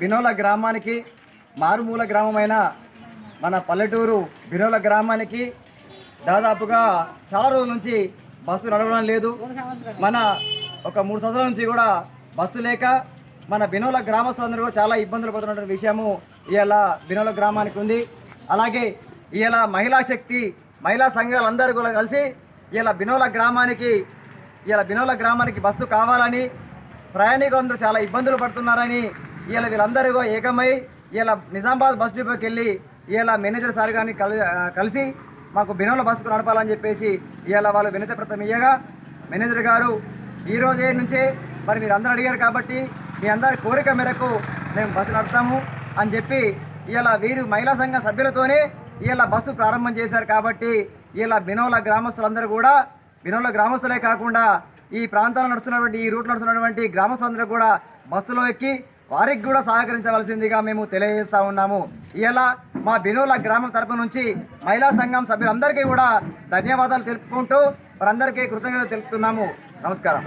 బినోల గ్రామానికి మారుమూల గ్రామమైన మన పల్లెటూరు బినోల గ్రామానికి దాదాపుగా చాలా రోజుల నుంచి బస్సు నడవడం లేదు. మన ఒక 3 సంవత్సరాల నుంచి కూడా బస్సు లేక మన బినోల గ్రామస్తులందరూ కూడా చాలా ఇబ్బందులు పడుతున్న విషయము ఇవాళ బినోల గ్రామానికి ఉంది. అలాగే ఇవాళ మహిళా శక్తి మహిళా సంఘాలందరూ కూడా కలిసి ఇవాళ బినోల గ్రామానికి బస్సు కావాలని, ప్రయాణికులందరూ చాలా ఇబ్బందులు పడుతున్నారని ఇవాళ వీళ్ళందరూ ఏకమై ఇవాళ నిజామాబాద్ బస్ డిపోకి వెళ్ళి ఇవాళ మేనేజర్ సార్ గారిని కలిసి మాకు బినోల బస్సుకు నడపాలని చెప్పేసి ఇవాళ వాళ్ళు వినతి పత్రం ఇయ్యగా, మేనేజర్ గారు ఈ రోజే నుంచే మరి మీరు అందరూ అడిగారు కాబట్టి మీ అందరి కోరిక మేరకు మేము బస్సు నడుపుతాము అని చెప్పి ఇవాళ వీరు మహిళా సంఘ సభ్యులతోనే ఇవాళ బస్సు ప్రారంభం చేశారు. కాబట్టి ఇవాళ బినోల గ్రామస్తులందరూ కూడా, బినోల గ్రామస్తులే కాకుండా ఈ ప్రాంతాల్లో నడుస్తున్నటువంటి ఈ రూట్లో నడుస్తున్నటువంటి గ్రామస్తులందరూ కూడా బస్సులో ఎక్కి వారికి కూడా సహకరించవలసిందిగా మేము తెలియజేస్తూ ఉన్నాము. ఇలా మా బినోల గ్రామం తరపు నుంచి మహిళా సంఘం సభ్యులందరికీ కూడా ధన్యవాదాలు తెలుపుకుంటూ వారందరికీ కృతజ్ఞతలు తెలుపుతున్నాము. నమస్కారం.